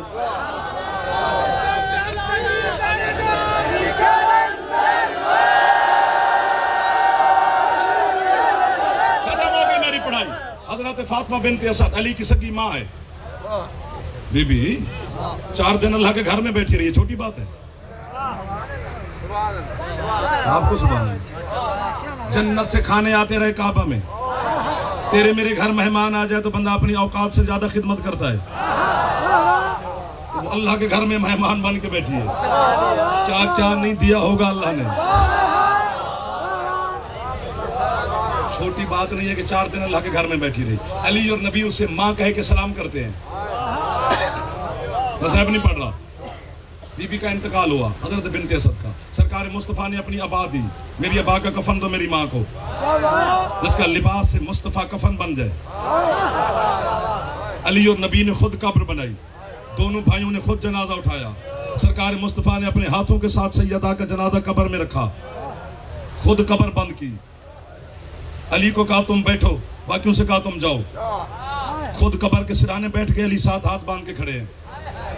खत्म हो गई मेरी पढ़ाई। हजरत फातिमा बिनते असद अली की सगी माँ है, बीबी 4 दिन अल्लाह के घर में बैठी रही है, छोटी बात है आपको? सुभान अल्लाह। जन्नत से खाने आते रहे काबा में, तेरे मेरे घर मेहमान आ जाए तो बंदा अपनी औकात से ज्यादा खिदमत करता है, तो अल्लाह के घर में मेहमान बन के बैठी है, क्या क्या नहीं दिया होगा अल्लाह ने। छोटी बात नहीं है कि 4 दिन अल्लाह के घर में बैठी रही। अली और नबी उसे माँ कह के सलाम करते हैं। मज़हब नहीं पढ़ रहा। बीबी का इंतकाल हुआ हजरत बिनते असद का, सरकार मुस्तफ़ा ने अपनी अबा दी, मेरी अबा का कफन दो मेरी माँ को, जिसका लिबास से मुस्तफ़ा कफन बन जाए। अली और नबी ने खुद कब्र बनाई, दोनों भाइयों ने खुद जनाजा उठाया। सरकार मुस्तफ़ा ने अपने हाथों के साथ सैयदा का जनाजा कब्र में रखा, खुद कब्र बंद की। अली को कहा तुम बैठो, बाकियों से कहा तुम जाओ। खुद कब्र के सिराने बैठ गए, अली साथ हाथ बांध के खड़े हैं।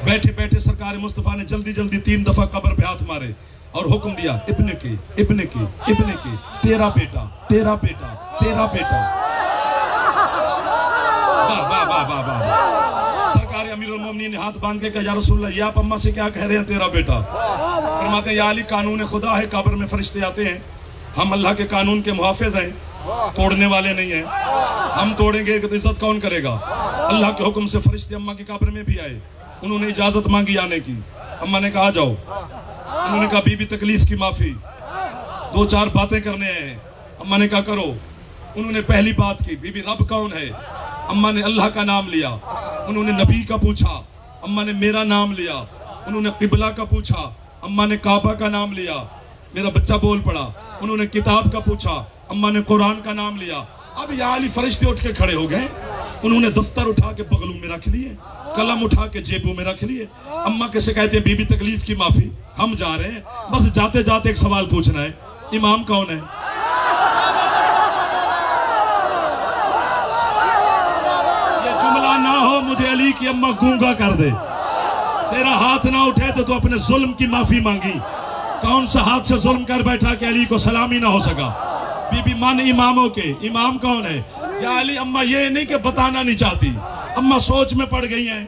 बैठे बैठे सरकार मुस्तफ़ा ने जल्दी जल्दी 3 दफा कब्र पे हाथ मारे और हुक्म दिया, इब्ने की इब्ने की इब्ने की, तेरा बेटा तेरा बेटा तेरा बेटा। वाह वाह वाह वाह वाह। सरकार अमीरुल मोमिनीन ने हाथ बांध के कहा, या रसूलल्लाह, ये आप अम्मा से क्या कह रहे हैं तेरा बेटा? फरमाते हैं, या अली कानून खुदा है, कब्र में फरिश्ते आते हैं, हम अल्लाह के कानून के मुहाफिज हैं, तोड़ने वाले नहीं हैं। हम तोड़ेंगे तो इज्जत कौन करेगा? अल्लाह के हुक्म से फरिश्ते अम्मा की कब्र में भी आए, उन्होंने इजाजत मांगी आने की। अम्मा ने कहा जाओ। उन्होंने कहा बीबी तकलीफ की माफी, 2-4 बातें करने हैं। अम्मा ने कहा करो। उन्होंने पहली बात की, बीबी रब कौन है? अम्मा ने अल्लाह का नाम लिया, उन्होंने नबी का पूछा, अम्मा ने मेरा नाम लिया, उन्होंने किबला का पूछा, अम्मा ने काबा का नाम लिया, मेरा बच्चा बोल पड़ा, उन्होंने किताब का पूछा, अम्मा ने कुरान का नाम लिया। अब या अली फरिश्ते उठ के खड़े हो गए, उन्होंने दफ्तर उठा के बगलों में रख लिए, कलम उठा के जेबों में रख लिए। अम्मा कैसे कहते हैं बीबी तकलीफ की माफी, हम जा रहे हैं, बस जाते जाते एक सवाल पूछना है, इमाम कौन है? ये जुमला ना हो मुझे अली की अम्मा गूंगा कर दे। तेरा हाथ ना उठे तो अपने जुल्म की माफी मांगी। कौन सा हाथ से जुल्म कर बैठा कि अली को सलामी ना हो सका? बीबी मन इमामों के, इमाम कौन है? या अली अम्मा ये नहीं कि बताना नहीं चाहती, अम्मा सोच में पड़ गई हैं,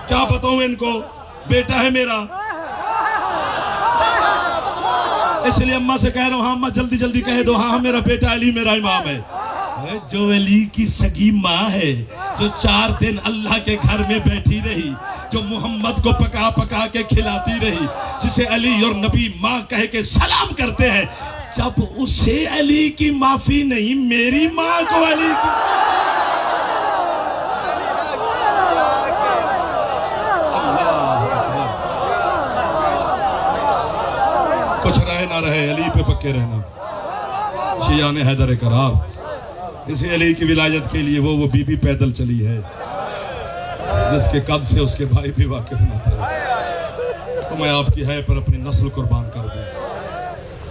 क्या बताऊं इनको, बेटा है मेरा, इसलिए अम्मा से कह रहा हूं, हाँ अम्मा जल्दी जल्दी कह दो, हाँ मेरा बेटा अली मेरा इमाम है। जो अली की सगी माँ है, जो 4 दिन अल्लाह के घर में बैठी रही, जो मोहम्मद को पका पका के खिलाती रही, जिसे अली और नबी माँ कह के सलाम करते हैं, जब उसे अली की माफी नहीं, मेरी माँ को अली की। कुछ रहे ना रहे, अली पे पक्के रहना। शिया ने हैदर करार, इसी अली की विलायत के लिए वो बीबी पैदल चली है, जिसके कद से उसके भाई भी वाकिफ न थे। तो मैं आपकी है पर अपनी नस्ल कुर्बान कर दूं,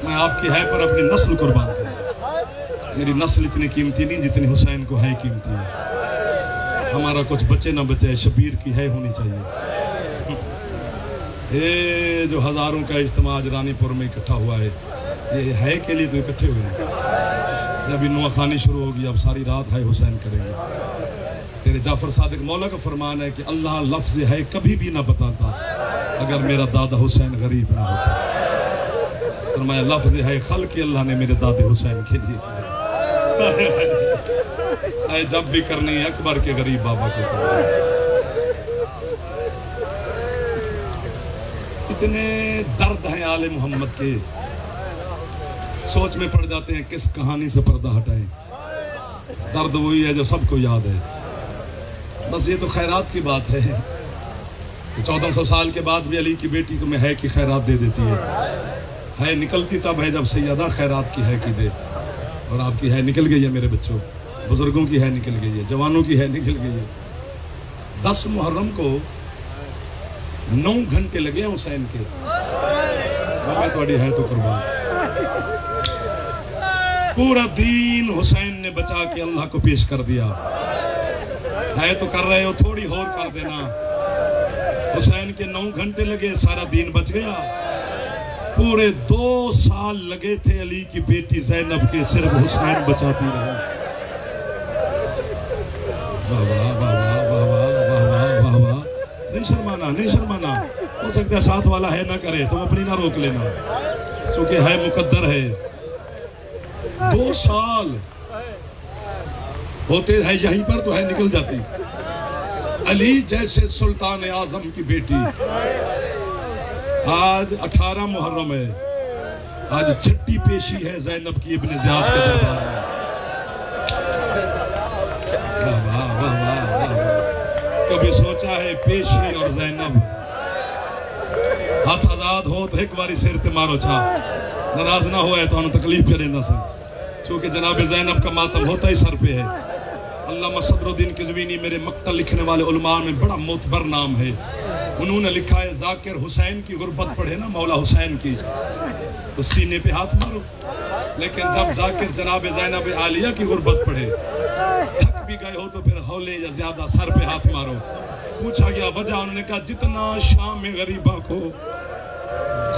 मैं आपकी है पर अपनी नस्ल कुर्बान कर दूं। मेरी नस्ल इतनी कीमती नहीं जितनी हुसैन को है कीमती है। हमारा कुछ बचे ना बचे, शबीर की है होनी चाहिए। ये जो हजारों का इज्तिमा आज रानीपुर में इकट्ठा हुआ है, ये है के लिए तो इकट्ठे हुए हैं। अभी नुआखानी शुरू होगी, अब सारी रात है हुसैन करेंगे। तेरे जाफर सादिक मौला का फरमान है कि अल्लाह लफ्ज़ है कभी भी ना बताता अगर मेरा दादा हुसैन गरीब ना होता। फरमाया लफ्ज़ है खल के अल्लाह ने मेरे दादे हुसैन के लिए किया। जब भी करनी है अकबर के गरीब बाबा को। इतने दर्द हैं आले मोहम्मद के, सोच में पड़ जाते हैं किस कहानी से पर्दा हटाएं। दर्द वही है जो सबको याद है। बस ये तो खैरात की बात है। 1400 साल के बाद भी अली की बेटी तुम्हें है की खैरात दे देती है निकलती तब है जब सैयदा खैरात की है की दे। और आपकी है निकल गई है मेरे बच्चों, बुजुर्गों की है निकल गई है, जवानों की है निकल गई है। 10 मुहर्रम को 9 घंटे लगे हुसैन के। मैं थोड़ी है तो कुर्बान। पूरा दीन हुसैन ने बचा के अल्लाह को पेश कर दिया। है तो कर रहे हो, थोड़ी और कर देना। हुसैन के 9 घंटे लगे, सारा दीन बच गया। पूरे 2 साल लगे थे अली की बेटी ज़ैनब के, सिर्फ हुसैन बचाती रही। वाह वाह वाह वाह वाह वाह वाह वाह वाह। नहीं शर्माना, नहीं शर्माना। हो सकता है साथ वाला है ना करे, तुम अपनी ना रोक लेना, क्योंकि है मुकद्दर है। 2 साल होते हैं यहीं पर तो है निकल जाती। अली जैसे सुल्तान आजम की बेटी, आज 18 मुहर्रम है, आज छठी पेशी है ज़ैनब की इब्ने ज़ियाद के दरबार में। वाह वाह वाह वाह। कभी सोचा है पेशी और ज़ैनब हाथ आजाद हो तो एक बारी सिर ते मारो छा, नाराज ना हो तो तकलीफ करे ना सर, क्योंकि जनाब ज़ैनब का मातम होता ही सर पे है। अल्लामा सदरुद्दीन किज़वीनी मेरे मक्तल लिखने वाले उलमा में बड़ा मोतबर नाम है। उन्होंने लिखा है जाकिर हुसैन की गुर्बत पढ़े ना मौला हुसैन की तो सीने पे हाथ मारो, लेकिन जब जाकिर जनाब ज़ैनब आलिया की गुर्बत पढ़े थक भी गए हो तो फिर हौले या ज्यादा सर पे हाथ मारो। पूछा गया वजह, उन्होंने कहा जितना शाम में गरीबा को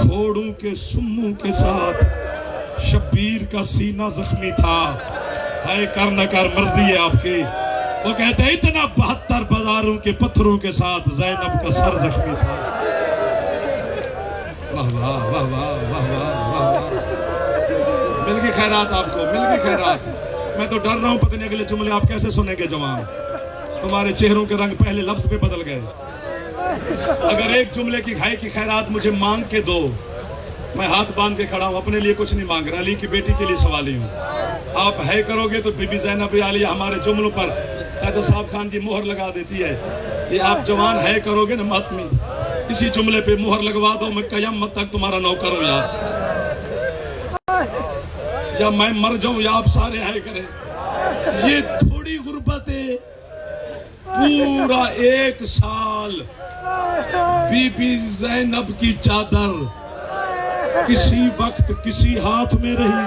घोड़ों के सुम्मों के साथ शब्बीर का सीना जख्मी था, है कर न कर मर्जी है आपकी। वो कहते हैं इतना 72 बाजारों के पत्थरों के साथ ज़ैनब का सर जख्मी था। वाह वाह वाह वाह वाह वाह वाह। मिल गई खैरात आपको, मिल गई खैरात। मैं तो डर रहा हूँ पता नहीं अगले जुमले आप कैसे सुनेंगे जवान। तुम्हारे चेहरों के रंग पहले लफ्ज पे बदल गए। अगर एक जुमले की खाई की खैरात मुझे मांग के दो, मैं हाथ बांध के खड़ा हूँ, अपने लिए कुछ नहीं मांग रहा, अली की बेटी के लिए सवाली हूँ। आप है करोगे तो बीबी ज़ैनब आलिया हमारे जुमलों पर चाचा साहब खान जी मोहर लगा देती है कि आप जवान है करोगे ना मातमी, इसी जुमले पे मोहर लगवा दो, मैं कयामत तक तुम्हारा नौकर हूं यार, या मैं मर जाऊं या आप सारे है करें। ये थोड़ी गुर्बत है। पूरा 1 साल बीबी ज़ैनब की चादर किसी वक्त किसी हाथ में रही,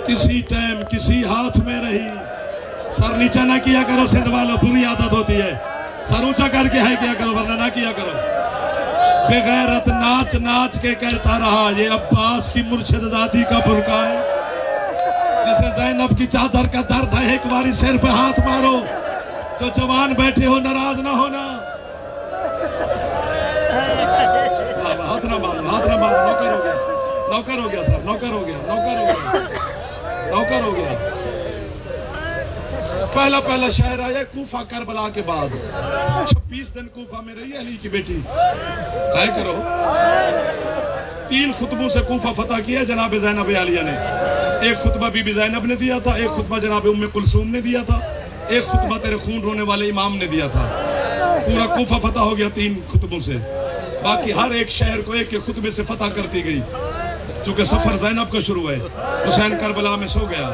किसी टाइम किसी हाथ में रही। सर नीचा ना किया करो सिंध वालों, बुरी आदत होती है। सर ऊंचा करके है किया करो, वरना ना किया करो। बेगैरत नाच नाच के कहता रहा ये अब्बास की मुर्शिदजादी का बुरका है। जिसे ज़ैनब की चादर का दर्द है, एक बारी सिर पे हाथ मारो। जो जवान बैठे हो नाराज ना होना। हाथ ना मारो, हाथ ना मारो। नौकर हो गया, नौकर हो गया सर, नौकर हो गया, नौकर हो गया, नौकर हो गया। पहला पहला शहर आया कूफा करबला के बाद। 26 दिन कूफा में रही अली की बेटी। है करो 3 खुतबों से कूफा फतह किया जनाब ज़ैनब आलिया ने। एक खुतबा बीबी ज़ैनब ने दिया था, एक खुतबा जनाब उम्मे कुलसूम ने दिया था, एक खुतबा तेरे खून रोने वाले इमाम ने दिया था। पूरा कूफा फतह हो गया 3 खुतबों से। बाकी हर एक शहर को एक एक खुतबे से फतह करती गई। चूंकि सफर ज़ैनब का शुरू है, हुसैन करबला में सो गया।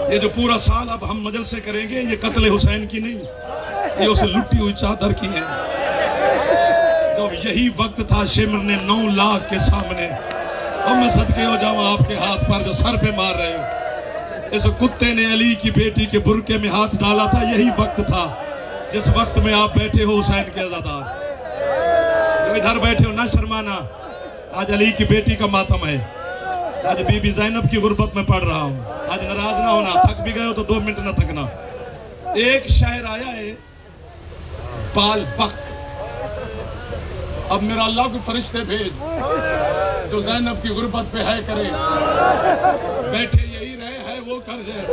ये जो पूरा साल अब हम मजलिसे करेंगे, ये कत्ल हुसैन की नहीं, ये उस लुटी हुई चादर की है। तो यही वक्त था शिमर ने 9 लाख के सामने, और मैं सदके हो जाऊं आपके हाथ पर जो सर पे मार रहे हो। इस कुत्ते ने अली की बेटी के बुरके में हाथ डाला था। यही वक्त था जिस वक्त में आप बैठे हो हुसैन के अज़ादार। जो इधर बैठे हो ना शर्माना, आज अली की बेटी का मातम है। आज बीबी ज़ैनब की गुर्बत में पढ़ रहा हूँ। आज नाराज ना होना, थक भी गए हो तो 2 मिनट ना थकना। एक शायर आया है बाल बक, अब मेरा अल्लाह को फरिश्ते भेज जो ज़ैनब की गुर्बत पे है करे, बैठे यही रहे है वो कर जाए।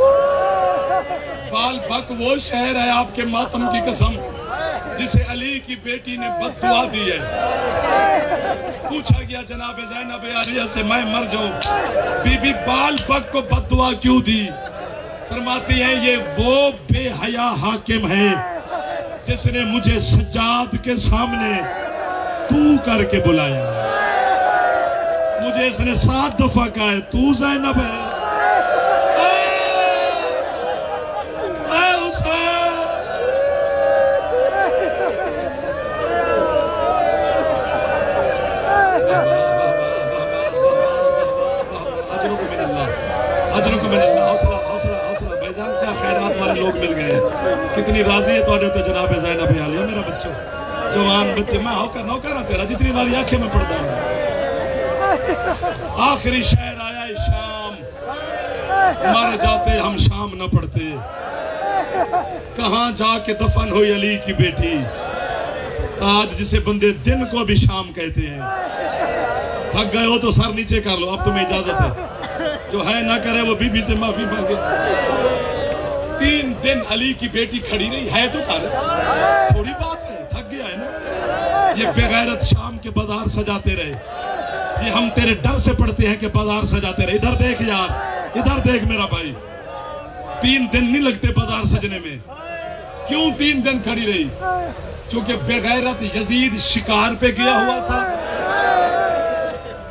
बाल बक वो शहर है आपके मातम की कसम जिसे अली की बेटी ने बद्दुआ दी है। पूछा गया जनाब ज़ैनब आलिया से, मैं मर जाऊं, बीबी बाल बक को बद्दुआ क्यों दी? फरमाती हैं ये वो बेहया हाकिम है जिसने मुझे सज्जाद के सामने तू करके बुलाया। मुझे इसने 7 दफा कहा है तू ज़ैनब है। लोग मिल गए, कितनी राजी है तो जनाब ज़ैनब आलिया। मेरा बच्चा जवान बच्चे, मैं होकर नौकर तेरा जितनी बारी आंखें में पड़ता हूँ। आखिरी शहर आया है शाम, मर जाते हम शाम न पढ़ते। कहाँ जाके दफन हुई अली की बेटी। आज जिसे बंदे दिन को भी शाम कहते हैं। थक गए हो तो सर नीचे कर लो, अब तुम्हें इजाजत है। जो है ना करे वो बीबी से माफी मांगे। 3 दिन अली की बेटी खड़ी रही है तो कर, थोड़ी बात है, थक गया है ना। ये बेगैरत शाम के बाजार सजाते रहे। ये हम तेरे डर से पढ़ते हैं कि बाजार सजाते रहे। इधर देख यार, इधर देख मेरा भाई, 3 दिन नहीं लगते बाजार सजने में। क्यों 3 दिन खड़ी रही? क्योंकि बेगैरत यजीद शिकार पे गया हुआ था।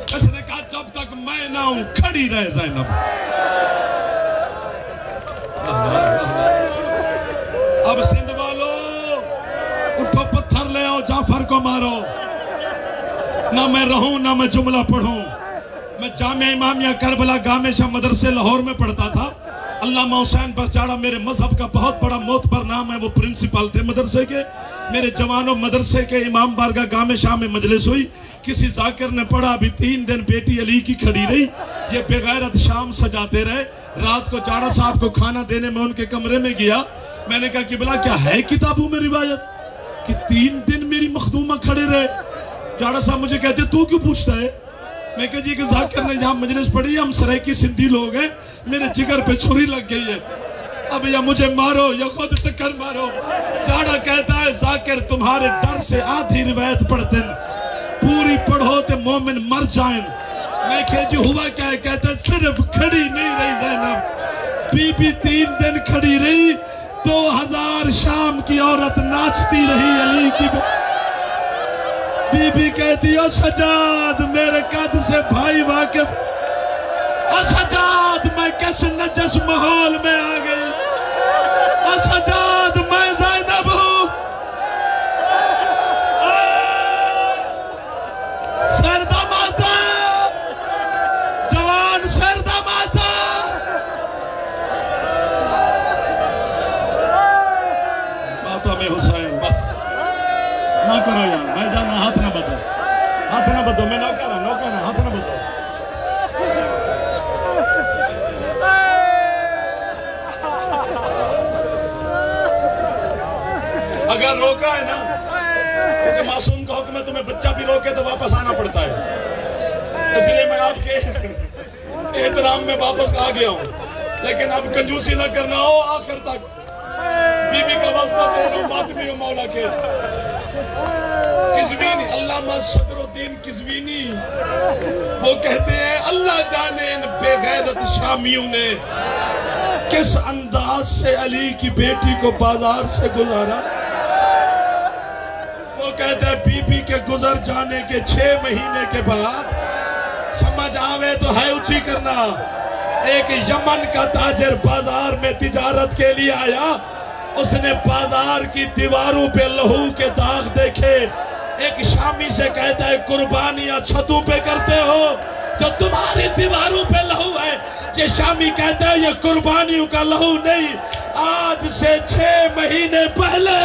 इसने कहा जब तक मैं ना हूं खड़ी रहे ज़ैनब। अब सिंध वालों उठो, पत्थर ले आओ, जाफर को मारो। ना मैं रहूं ना मैं जुमला पढ़ूं। मैं जामिया इमामिया करबला गामेशा मदरसे लाहौर में पढ़ता था। अल्लामा हुसैन बसजाड़ा मेरे मजहब का बहुत बड़ा मोतबर नाम है, वो प्रिंसिपल थे मदरसे के। मेरे जवानों मदरसे के इमाम बारगाह गामेशा में मजलिस हुई। किसी जाकिर ने पढ़ा, अभी 3 दिन बेटी अली की खड़ी रही। ये बेगैरत शाम सजाते रहे। रात को जाड़ा साहब को खाना देने में उनके कमरे में गया। मैंने कहा कि बोला क्या है किताबों में रिवायत कि 3 दिन मेरी मखदूमा खड़े रहे? जाड़ा साहब मुझे कहते तू क्यों पूछता है? मैं कहा जी कि जाकिर ने यहाँ मजलिस पढ़ी, हम सरायकी सिंधी लोग हैं, मेरे जिगर पे छुरी लग गई है। अब या मुझे मारो या खुद टक्कर मारो। जाड़ा कहता है जाकिर तुम्हारे डर से आधी रिवायत पढ़ते, पूरी पढ़ो तो मोमिन मर जाए। मैं कह जी हुआ क्या है? कहते सिर्फ खड़ी नहीं रही ज़ैनब, बीबी 3 दिन खड़ी रही, 2000 शाम की औरत नाचती रही अली की। बीबी कहती ओ सजाद मेरे कद से भाई वाकिफ, ओ सजाद मैं किस नजस माहौल में आ गई, ओ सजाद मैं ज़ैनब हूं। सरदा माता, जवान सरदा माता, में हुसैन बस ना करो यार, मैं जाना, हाथ ना बदो, हाथ ना बदो, मैं नौकर हूं, नौकर हूं, हाथ ना बदो। अगर रोका है ना, क्योंकि मासूम का हुक्म है, तुम्हें बच्चा भी रोके तो वापस आना पड़ता है, इसलिए मैं आपके एहतराम में वापस आ गया हूं। लेकिन अब कंजूसी ना करना हो आखिर तक। बीबी का वास्ता दे रहा हूं, मातमी हो मौला के। किज़वीनी, अल्लामा सदरुद्दीन किज़वीनी वो कहते हैं, अल्लाह जाने इन बेगैरत शामियों ने किस अंदाज से अली की बेटी को बाजार से गुजारा। वो कहते हैं बीबी के गुजर जाने के 6 महीने के बाद, समझ आवे तो है ऊंची करना, एक यमन का ताजिर बाजार में तिजारत के लिए आया। उसने बाजार की दीवारों पे लहू के दाग देखे। एक शामी से कहता है कुर्बानियां छतों पे करते हो, जो तुम्हारी दीवारों पे लहू है। ये शामी कहता है ये कुर्बानियों का लहू नहीं, आज से 6 महीने पहले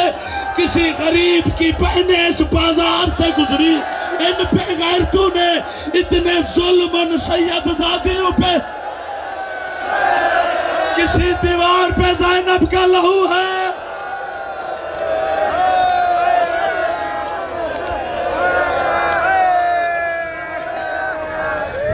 किसी गरीब की बहनें इस बाजार से गुजरी। इन बेगैरतों ने इतने जुल्म सैयदजादियों पे, किसी दीवार पे